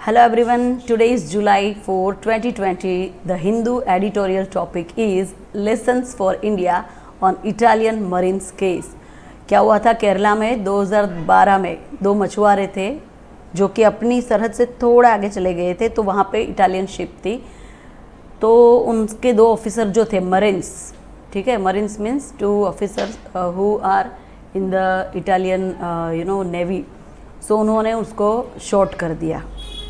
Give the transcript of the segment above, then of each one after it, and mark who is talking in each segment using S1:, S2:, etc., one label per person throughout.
S1: Hello everyone, today is July 4, 2020. The Hindu editorial topic is Lessons for India on Italian Marines case. क्या हुआ था केरला में 2012 में दो मछुआरे थे जो कि अपनी सरहद से थोड़ा आगे चले गए थे, तो वहाँ पे इटालियन शिप थी, तो उनके दो ऑफिसर जो थे मरीन्स, ठीक है, marines means two officers who are in the Italian navy, so उन्होंने उसको शॉट कर दिया,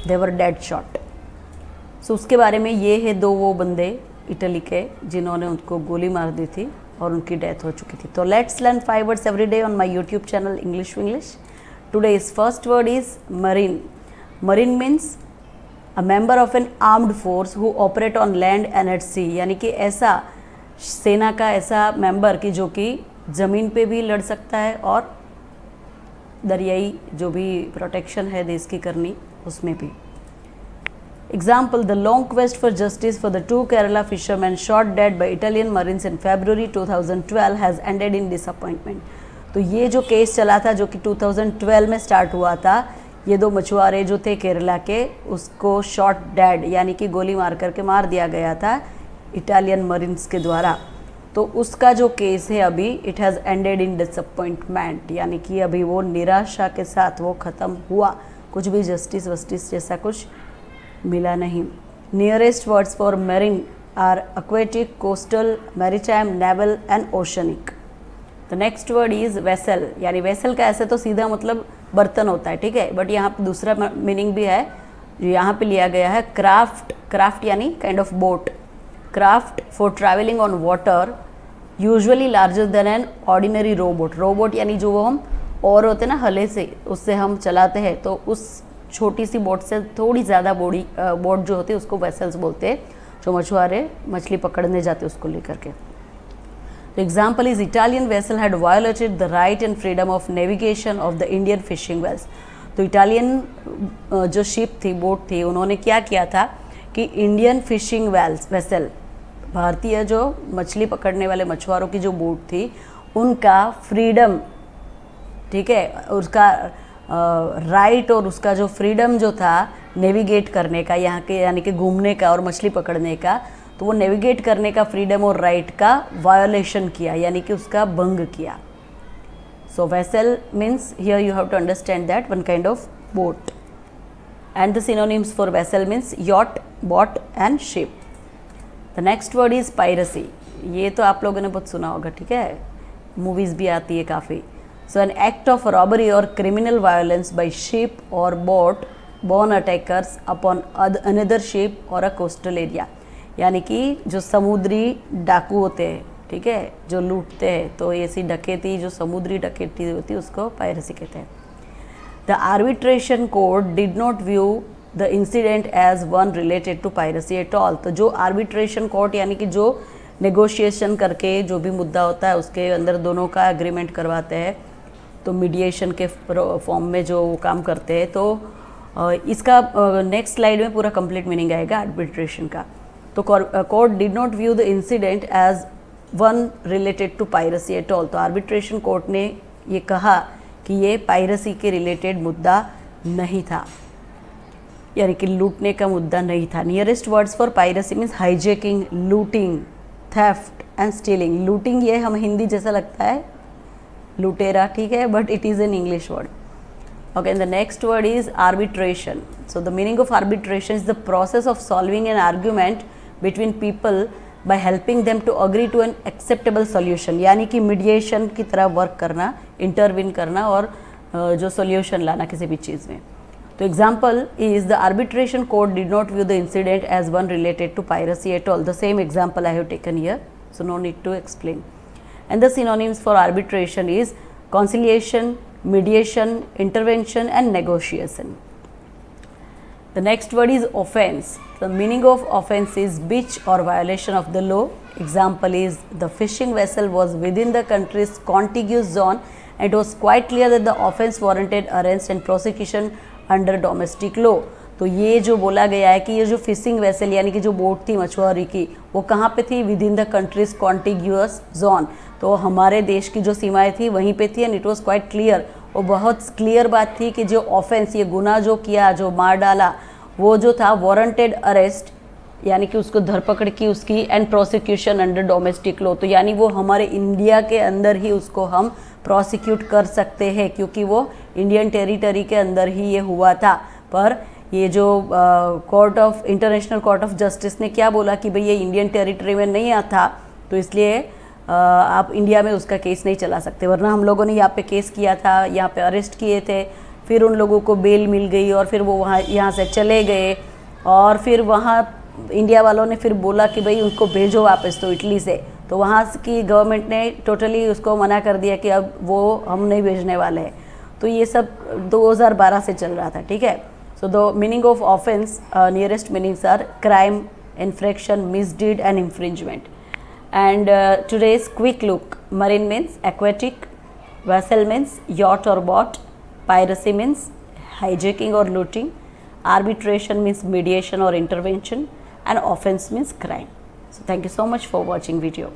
S1: दे वर डेड शॉट। सो उसके बारे में ये है दो वो बंदे इटली के जिन्होंने उनको गोली मार दी थी और उनकी डेथ हो चुकी थी। तो let's learn 5 words every day on my YouTube channel English Vinglish. Today's first word is marine. Marine means a member of an armed force who operate on land and at sea, यानी कि ऐसा सेना का ऐसा मेंबर कि जो कि ज़मीन पे भी लड़ सकता है और दरियाई जो भी प्रोटेक्शन है देश की करनी उसमें भी। Example, the long quest for justice for the 2 Kerala fisherman shot dead by Italian marines in February 2012 has ended in disappointment. तो ये जो केस चला था जो कि 2012 में स्टार्ट हुआ था, ये दो मछुआरे जो थे केरला के, उसको शॉट डेड यानी कि गोली मार करके मार दिया गया था इटालियन मरीन्स के द्वारा। तो उसका जो केस है अभी it has ended in disappointment, यानी कि अभी वो निराशा के साथ वो ख़त्म हुआ, कुछ भी जस्टिस वस्टिस जैसा कुछ मिला नहीं। Nearest words for marine are aquatic, coastal, maritime, naval and oceanic. The next word is vessel, यानी वेसल का ऐसे तो सीधा मतलब बर्तन होता है, ठीक है, बट यहाँ पे दूसरा मीनिंग भी है जो यहाँ पे लिया गया है, क्राफ्ट। क्राफ्ट यानी kind of boat. Craft for travelling on water usually larger than an ordinary robot. Robot यानी जो वो हम और होते हैं ना हले से, उससे हम चलाते हैं, तो उस छोटी सी बोट से थोड़ी ज़्यादा बोट जो होती है उसको वेसल्स बोलते हैं, जो मछुआरे मछली पकड़ने जाते हैं उसको लेकर के। तो example is Italian vessel had violated the right and freedom of navigation of the Indian fishing vessels. तो इटालियन जो शिप थी, बोट थी, उन्होंने क्या किया था कि इंडियन फिशिंग वेसल, भारतीय जो मछली पकड़ने वाले मछुआरों की जो बोट थी, उनका फ्रीडम, ठीक है, उसका राइट और उसका जो फ्रीडम जो था नेविगेट करने का, यहाँ के यानी कि घूमने का और मछली पकड़ने का, तो वो नेविगेट करने का फ्रीडम और राइट का वायोलेशन किया, यानी कि उसका भंग किया। So vessel means here you have to understand that one kind of boat, and the synonyms for vessel means yacht, boat and ship. The next word is piracy. ये तो आप लोगों ने बहुत सुना होगा, ठीक है, मूवीज़ भी आती है काफ़ी। So an act of robbery or criminal violence by ship or boat born attackers upon another ship or a coastal area, यानी कि जो समुद्री डाकू होते हैं, ठीक है, जो लूटते हैं, तो ऐसी डकैती जो समुद्री डकैती होती है उसको पायरेसी कहते हैं। The arbitration court did not view the incident as one related to piracy at all। तो जो arbitration court यानी कि जो नेगोशिएशन करके जो भी मुद्दा होता है उसके अंदर दोनों का एग्रीमेंट करवाते हैं, तो मीडिएशन के फॉर्म में जो काम करते हैं, तो इसका नेक्स्ट स्लाइड में पूरा कंप्लीट मीनिंग आएगा आर्बिट्रेशन का। तो court did not view the incident as one related to piracy at all. तो आर्बिट्रेशन कोर्ट ने ये कहा कि ये पायरेसी के रिलेटेड मुद्दा नहीं था, यानी कि लूटने का मुद्दा नहीं था। Nearest words for piracy means hijacking, looting, theft and stealing. Looting ये हम हिंदी जैसा लगता है लुटेरा, ठीक है, but it is an English word. Okay, and the next word is arbitration. So the meaning of arbitration is the process of solving an argument between people by helping them to agree to an acceptable solution, यानी कि mediation की तरह work करना, intervene करना और जो solution लाना किसी भी चीज़ में। तो example is the arbitration court did not view the incident as one related to piracy at all. The same example I have taken here, so no need to explain. And the synonyms for arbitration is conciliation, mediation, intervention and negotiation. The next word is offense. The meaning of offense is breach or violation of the law. Example is the fishing vessel was within the country's contiguous zone and it was quite clear that the offense warranted arrest and prosecution under domestic law. तो ये जो बोला गया है कि ये जो fishing vessel यानी कि जो बोट थी मछुआरी की, वो कहाँ पे थी, with in the countries contiguous zone, तो हमारे देश की जो सीमाएं थी वहीं पे थी, and it was quite clear, और बहुत क्लियर बात थी कि जो ऑफेंस, ये गुनाह जो किया, जो मार डाला, वो जो था वारंटेड अरेस्ट, यानी कि उसको धरपकड़ की उसकी, and prosecution under domestic law, तो यानी वो हमारे इंडिया के अंदर ही उसको हम प्रोसिक्यूट कर सकते हैं क्योंकि वो इंडियन टेरिटरी के अंदर ही ये हुआ था। पर ये जो court of international court of justice ने क्या बोला कि भाई ये इंडियन टेरिटरी में नहीं था, तो इसलिए आप इंडिया में उसका केस नहीं चला सकते। वरना हम लोगों ने यहाँ पे केस किया था, यहाँ पे अरेस्ट किए थे, फिर उन लोगों को बेल मिल गई और फिर वो वहाँ यहाँ से चले गए, और फिर वहाँ इंडिया वालों ने फिर बोला कि भाई उनको भेजो वापस तो इटली से, तो वहाँ की गवर्नमेंट ने टोटली उसको मना कर दिया कि अब वो हम नहीं भेजने वाले हैं। तो ये सब 2012 से चल रहा था, ठीक है। So the meaning of offence, nearest meanings are crime, infraction, misdeed and infringement. And today's quick look: marine means aquatic, vessel means yacht or boat, piracy means hijacking or looting, arbitration means mediation or intervention, and offense means crime. So thank you so much for watching video.